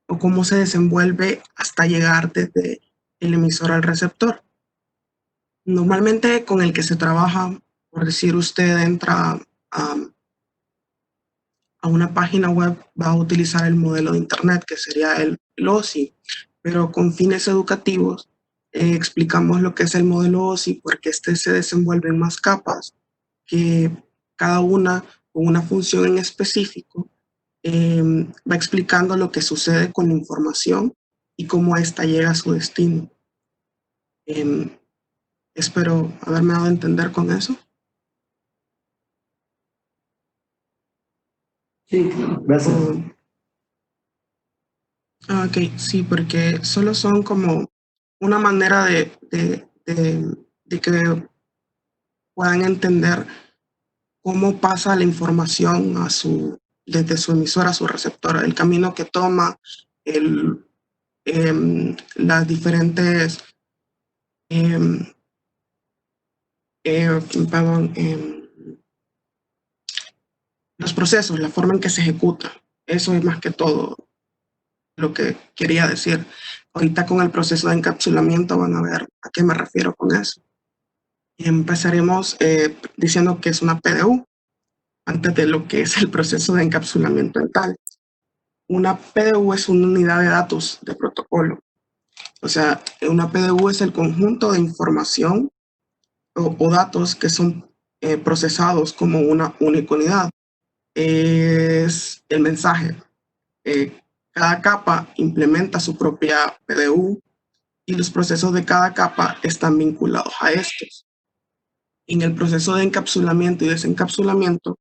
o cómo se desenvuelve hasta llegar desde el emisor al receptor. Normalmente con el que se trabaja, por decir, usted entra a una página web, va a utilizar el modelo de internet, que sería el OSI, pero con fines educativos explicamos lo que es el modelo OSI porque este se desenvuelve en más capas, que cada una con una función en específico va explicando lo que sucede con la información y cómo ésta llega a su destino. Espero haberme dado a entender con eso. Sí, gracias. Ok, sí, porque solo son como una manera de que puedan entender cómo pasa la información desde su emisora a su receptor, el camino que toma, las diferentes, los procesos, la forma en que se ejecuta. Eso es más que todo lo que quería decir. Ahorita con el proceso de encapsulamiento van a ver a qué me refiero con eso. Empezaremos diciendo que es una PDU, antes de lo que es el proceso de encapsulamiento en tal. Una PDU es una unidad de datos de protocolo. O sea, una PDU es el conjunto de información o datos que son procesados como una única unidad. Es el mensaje. Cada capa implementa su propia PDU y los procesos de cada capa están vinculados a estos. En el proceso de encapsulamiento y desencapsulamiento,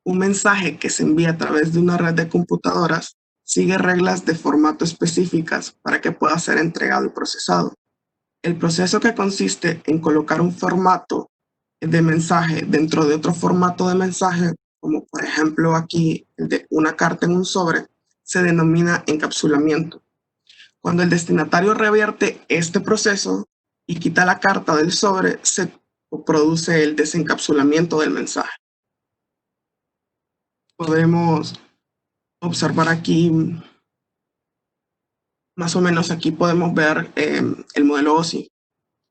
un mensaje que se envía a través de una red de computadoras sigue reglas de formato específicas para que pueda ser entregado y procesado. El proceso, que consiste en colocar un formato de mensaje dentro de otro formato de mensaje, como por ejemplo aquí el de una carta en un sobre, se denomina encapsulamiento. Cuando el destinatario revierte este proceso y quita la carta del sobre, se produce el desencapsulamiento del mensaje. Podemos observar aquí, más o menos aquí podemos ver el modelo OSI.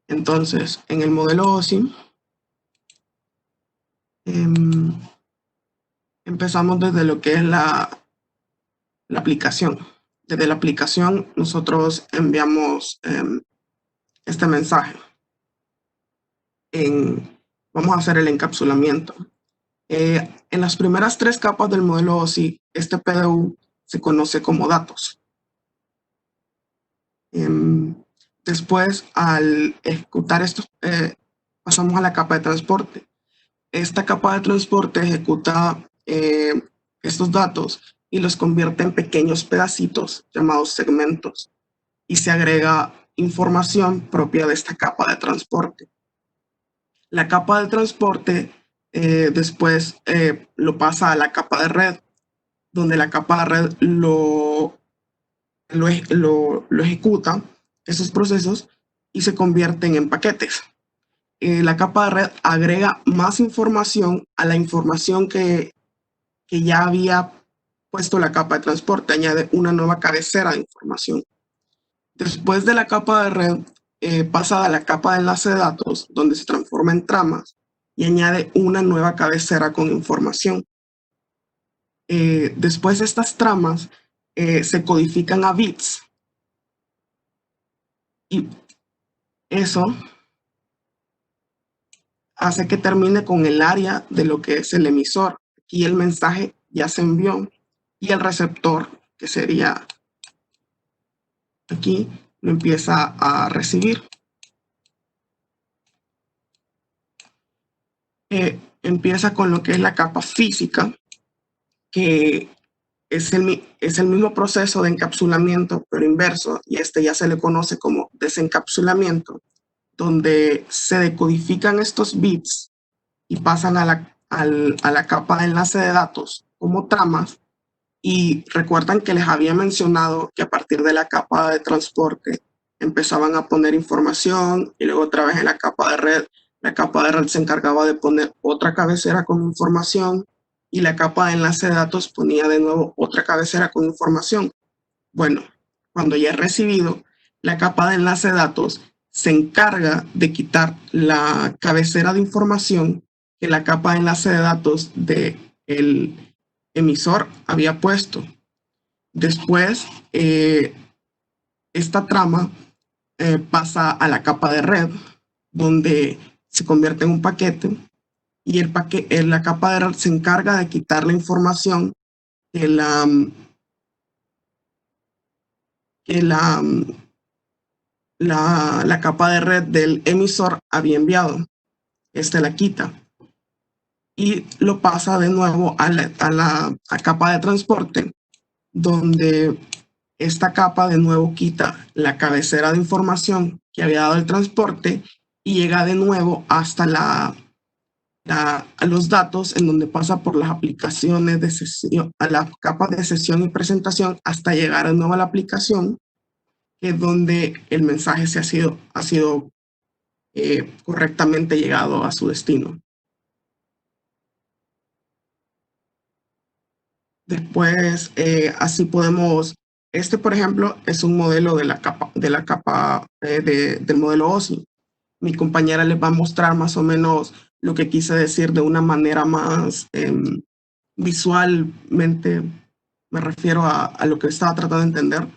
Entonces, en el modelo OSI, empezamos desde lo que es la aplicación. Desde la aplicación nosotros enviamos este mensaje. Vamos a hacer el encapsulamiento. En las primeras 3 capas del modelo OSI, este PDU se conoce como datos. Después, al ejecutar esto, pasamos a la capa de transporte. Esta capa de transporte ejecuta estos datos y los convierte en pequeños pedacitos llamados segmentos, y se agrega información propia de esta capa de transporte. La capa de transporte después lo pasa a la capa de red, donde la capa de red lo ejecuta, esos procesos, y se convierten en paquetes. La capa de red agrega más información a la información que ya había puesto la capa de transporte, añade una nueva cabecera de información. Después de la capa de red, pasa a la capa de enlace de datos, donde se transforma en tramas y añade una nueva cabecera con información. Después estas tramas se codifican a bits, y eso hace que termine con el área de lo que es el emisor. Aquí el mensaje ya se envió y el receptor, que sería aquí, lo empieza a recibir. Empieza con lo que es la capa física, que es el mismo proceso de encapsulamiento, pero inverso, y este ya se le conoce como desencapsulamiento, donde se decodifican estos bits y pasan a la capa de enlace de datos como tramas. Y recuerdan que les había mencionado que a partir de la capa de transporte empezaban a poner información, y luego otra vez en la capa de red se encargaba de poner otra cabecera con información, y la capa de enlace de datos ponía de nuevo otra cabecera con información. Bueno, cuando ya he recibido, la capa de enlace de datos se encarga de quitar la cabecera de información que la capa de enlace de datos del emisor había puesto. Después, esta trama pasa a la capa de red, donde se convierte en un paquete, y la capa de red se encarga de quitar la información que la capa de red del emisor había enviado. La quita y lo pasa de nuevo a la capa de transporte, donde esta capa de nuevo quita la cabecera de información que había dado el transporte y llega de nuevo hasta a los datos, en donde pasa por las aplicaciones de sesión, a la capa de sesión y presentación, hasta llegar de nuevo a la aplicación, que es donde el mensaje ha sido correctamente llegado a su destino. Después, así podemos, por ejemplo, es un modelo de la capa del modelo OSI. Mi compañera les va a mostrar más o menos lo que quise decir de una manera más visualmente, me refiero a lo que estaba tratando de entender.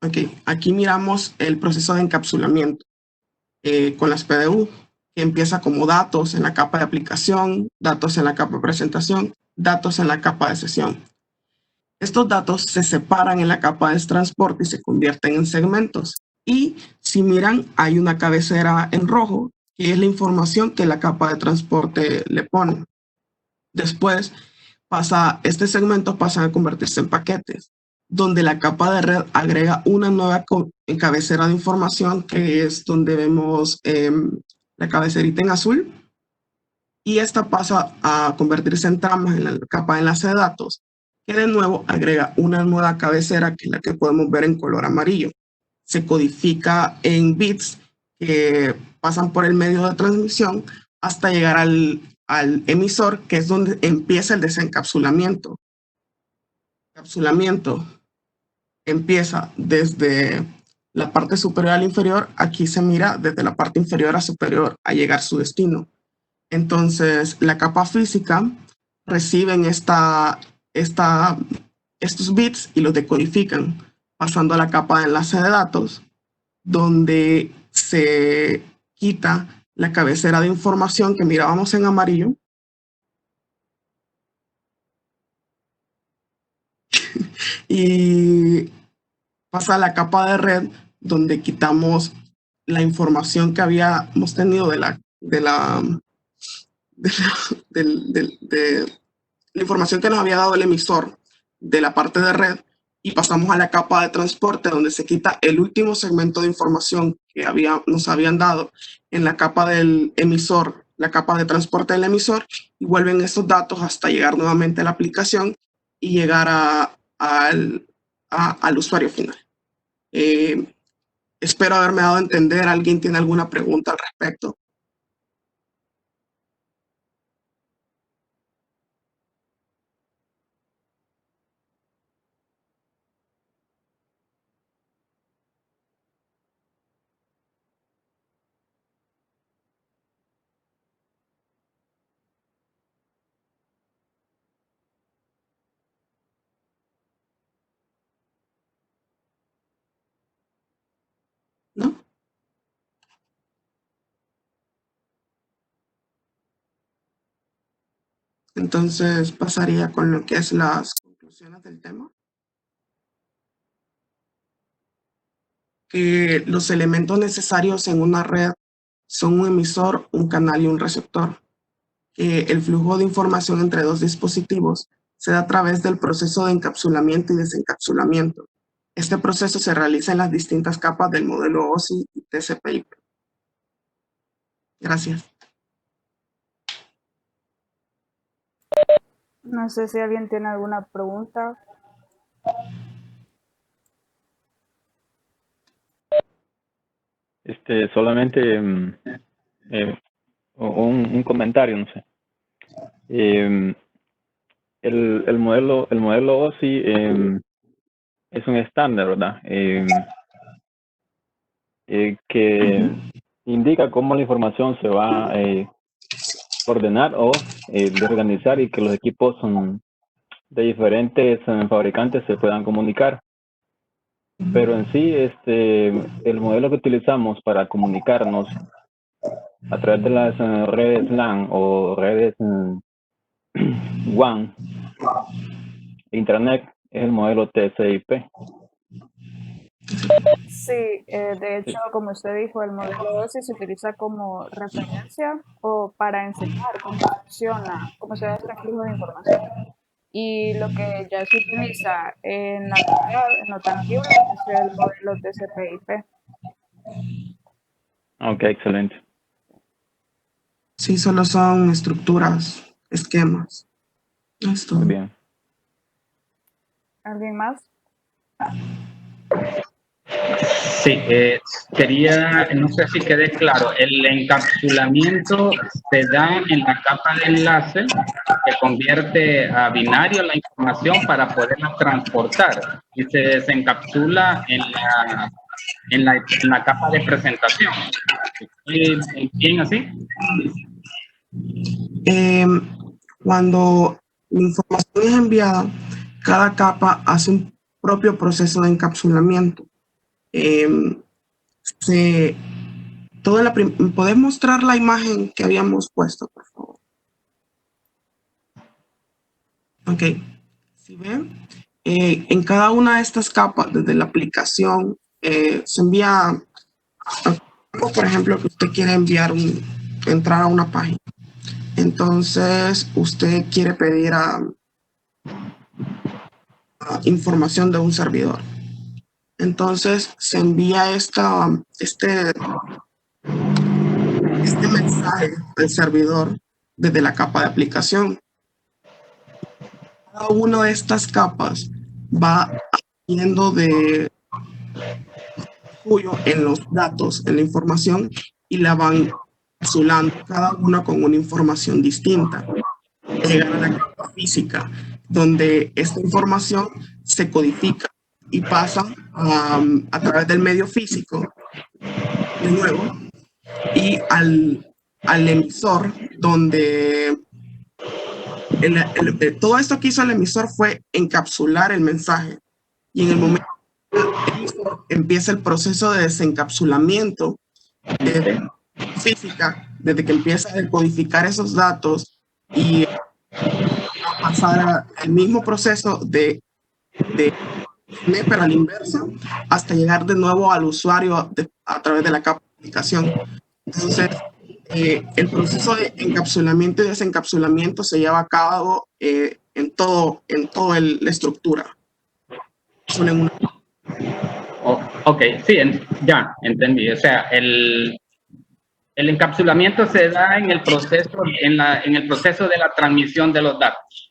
Okay. Aquí miramos el proceso de encapsulamiento con las PDU, que empieza como datos en la capa de aplicación, datos en la capa de presentación, datos en la capa de sesión. Estos datos se separan en la capa de transporte y se convierten en segmentos. Y si miran, hay una cabecera en rojo, que es la información que la capa de transporte le pone. Después, este segmento pasa a convertirse en paquetes, donde la capa de red agrega una nueva cabecera de información, que es donde vemos la cabecerita en azul, y esta pasa a convertirse en tramas en la capa de enlace de datos, que de nuevo agrega una nueva cabecera, que es la que podemos ver en color amarillo. Se codifica en bits que pasan por el medio de transmisión hasta llegar al emisor, que es donde empieza el desencapsulamiento. El encapsulamiento empieza desde la parte superior al inferior. Aquí se mira desde la parte inferior a superior a llegar a su destino. Entonces, la capa física reciben estos bits y los decodifican, pasando a la capa de enlace de datos, donde se quita la cabecera de información que mirábamos en amarillo y pasa a la capa de red, donde quitamos la información que habíamos tenido de la información que nos había dado el emisor de la parte de red, y pasamos a la capa de transporte, donde se quita el último segmento de información que nos habían dado en la capa del emisor, la capa de transporte del emisor, y vuelven estos datos hasta llegar nuevamente a la aplicación y llegar al usuario final. Espero haberme dado a entender. ¿Alguien tiene alguna pregunta al respecto? ¿No? Entonces pasaría con lo que es las conclusiones del tema. Que los elementos necesarios en una red son un emisor, un canal y un receptor. Que el flujo de información entre dos dispositivos se da a través del proceso de encapsulamiento y desencapsulamiento. Este proceso se realiza en las distintas capas del modelo OSI y TCP/IP. Gracias. No sé si alguien tiene alguna pregunta. Solamente un comentario, no sé. El modelo OSI es un estándar, ¿verdad? Que indica cómo la información se va a ordenar o reorganizar, y que los equipos de diferentes fabricantes se puedan comunicar. Pero en sí, el modelo que utilizamos para comunicarnos a través de las redes LAN o redes WAN, Internet, es el modelo TCP/IP. Sí, de hecho, como usted dijo, el modelo OSI se utiliza como referencia o para enseñar cómo funciona, cómo se da este flujo de información. Y lo que ya se utiliza en la actualidad, en lo tangible, es el modelo TCP/IP. Ok, excelente. Sí, solo son estructuras, esquemas. Esto. Muy bien. ¿Alguien más? Sí, quería, no sé si quede claro, el encapsulamiento se da en la capa de enlace que convierte a binario la información para poderla transportar, y se desencapsula en la en la capa de presentación. ¿Bien así? Cuando la información es enviada, cada capa hace un propio proceso de encapsulamiento. ¿Podés mostrar la imagen que habíamos puesto, por favor? Ok. Si ven, en cada una de estas capas, desde la aplicación, se envía, por ejemplo, que usted quiere entrar a una página. Entonces, usted quiere pedir información de un servidor. Entonces, se envía este mensaje al servidor desde la capa de aplicación. Cada una de estas capas va haciendo de suyo en los datos, en la información, y la van encapsulando cada una con una información distinta. Llegar a la capa física, donde esta información se codifica y pasa a través del medio físico, de nuevo, y al emisor, donde todo esto que hizo el emisor fue encapsular el mensaje. Y en el momento empieza el proceso de desencapsulamiento física, desde que empieza a decodificar esos datos y a pasar al mismo proceso de pero a la inversa, hasta llegar de nuevo al usuario a través de la capa de aplicación. Entonces, el proceso de encapsulamiento y desencapsulamiento se lleva a cabo en toda la estructura. Solo en una. Ok, sí, ya entendí. O sea, el encapsulamiento se da en el proceso, en el proceso de la transmisión de los datos.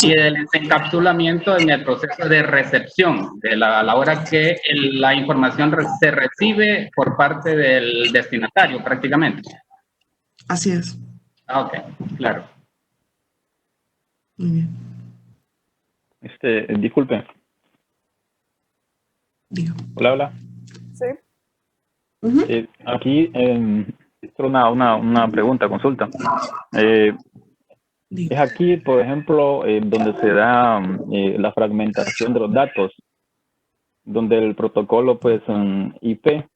Y el desencapsulamiento en el proceso de recepción, a la hora que la información se recibe por parte del destinatario, prácticamente. Así es. Ok, claro. Muy bien. Disculpe. Digo. Hola. Sí. Aquí una pregunta, consulta. Es aquí, por ejemplo, donde se da la fragmentación de los datos, donde el protocolo, pues, IP,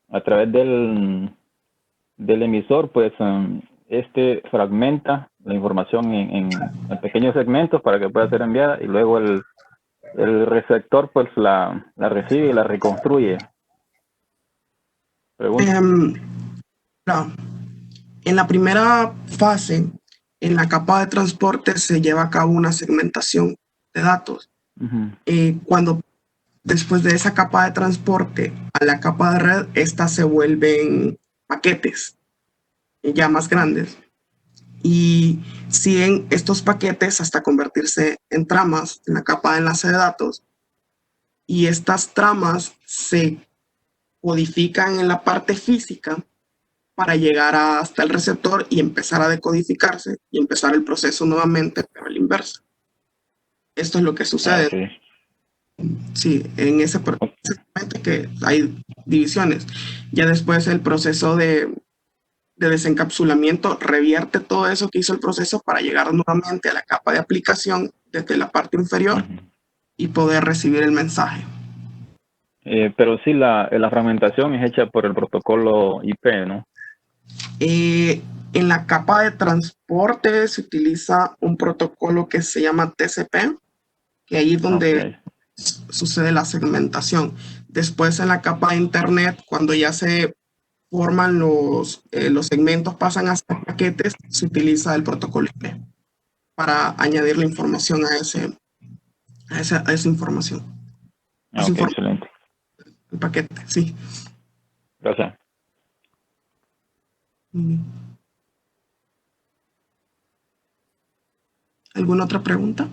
a través del emisor, pues, fragmenta la información en pequeños segmentos para que pueda ser enviada, y luego el receptor, pues, la recibe y la reconstruye. Pregunta. No. En la primera fase, en la capa de transporte, se lleva a cabo una segmentación de datos. Cuando después de esa capa de transporte a la capa de red, estas se vuelven paquetes ya más grandes y siguen estos paquetes hasta convertirse en tramas en la capa de enlace de datos, y estas tramas se codifican en la parte física para llegar hasta el receptor y empezar a decodificarse y empezar el proceso nuevamente, pero al inverso. Esto es lo que sucede. Okay. Sí, en ese proceso que hay divisiones. Ya después el proceso de desencapsulamiento revierte todo eso que hizo el proceso para llegar nuevamente a la capa de aplicación desde la parte inferior y poder recibir el mensaje. Pero sí, la fragmentación es hecha por el protocolo IP, ¿no? En la capa de transporte se utiliza un protocolo que se llama TCP, que ahí es donde sucede la segmentación. Después, en la capa de internet, cuando ya se forman los segmentos, pasan a ser paquetes, se utiliza el protocolo IP para añadir la información a esa información. Ok, excelente. El paquete, sí. Gracias. ¿Alguna otra pregunta?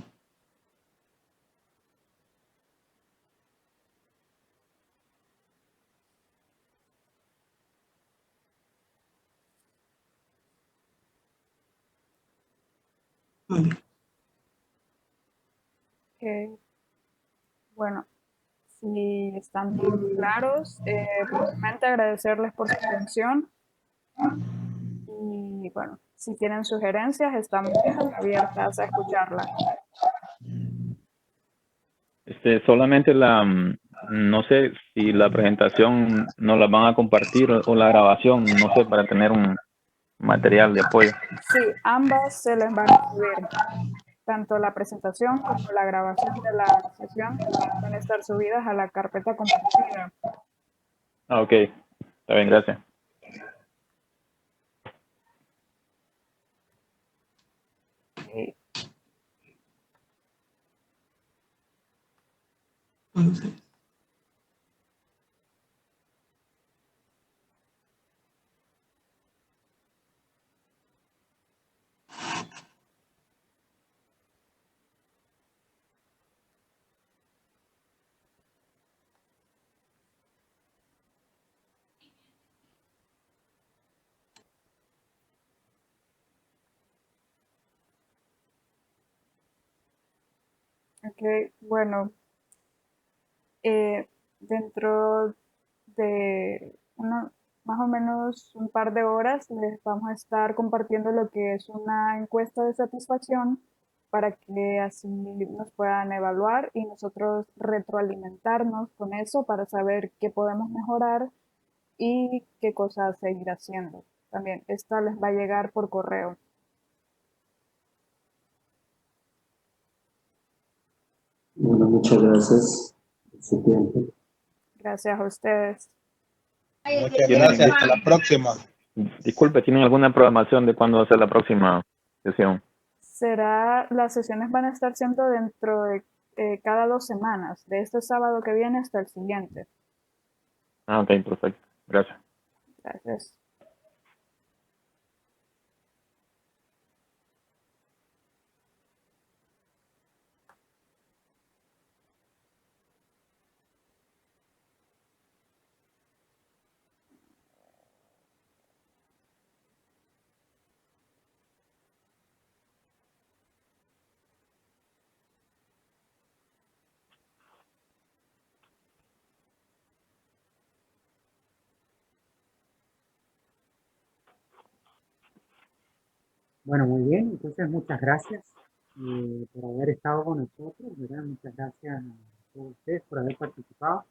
Muy bien. Bueno, Si están todos claros, primeramente agradecerles por su atención y bueno, si tienen sugerencias, estamos abiertas a escucharlas. Solamente no sé si la presentación nos la van a compartir o la grabación, no sé, para tener un material de apoyo. Sí, ambas se les van a subir. Tanto la presentación como la grabación de la sesión van a estar subidas a la carpeta compartida. Ah, ok. Está bien, gracias. Ok. Entonces, Ok, bueno, dentro de más o menos un par de horas les vamos a estar compartiendo lo que es una encuesta de satisfacción para que así nos puedan evaluar y nosotros retroalimentarnos con eso para saber qué podemos mejorar y qué cosas seguir haciendo. También esta les va a llegar por correo. Bueno, muchas gracias por su tiempo. Gracias a ustedes. Muchas gracias. Hasta la próxima. Disculpe, ¿tienen alguna programación de cuándo va a ser la próxima sesión? Las sesiones van a estar siendo dentro de cada 2 semanas, de este sábado que viene hasta el siguiente. Ah, ok, perfecto. Gracias. Gracias. Bueno, muy bien, entonces muchas gracias por haber estado con nosotros, ¿verdad? Muchas gracias a todos ustedes por haber participado.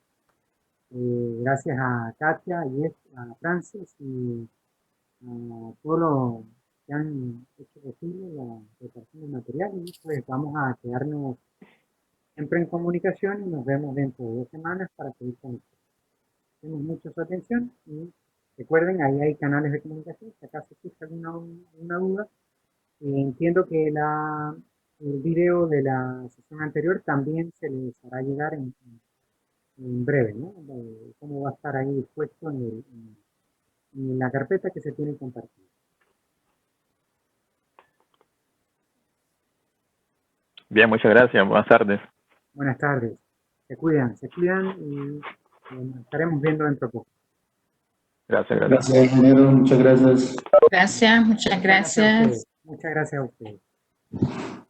Gracias a Katia y a Francis y a todos los que han hecho posible la preparación del material. Y pues vamos a quedarnos siempre en comunicación y nos vemos dentro de 2 semanas para seguir con ustedes. Tenemos mucho su atención y recuerden, ahí hay canales de comunicación, si acaso surge alguna duda. Entiendo que el video de la sesión anterior también se les hará llegar en breve, ¿no? Cómo va a estar ahí dispuesto en la carpeta que se tiene compartida. Bien, muchas gracias. Buenas tardes. Buenas tardes. Se cuidan y nos estaremos viendo dentro de poco. Gracias, gracias. Gracias, ingeniero. Muchas gracias. Gracias, muchas gracias. Muchas gracias a ustedes.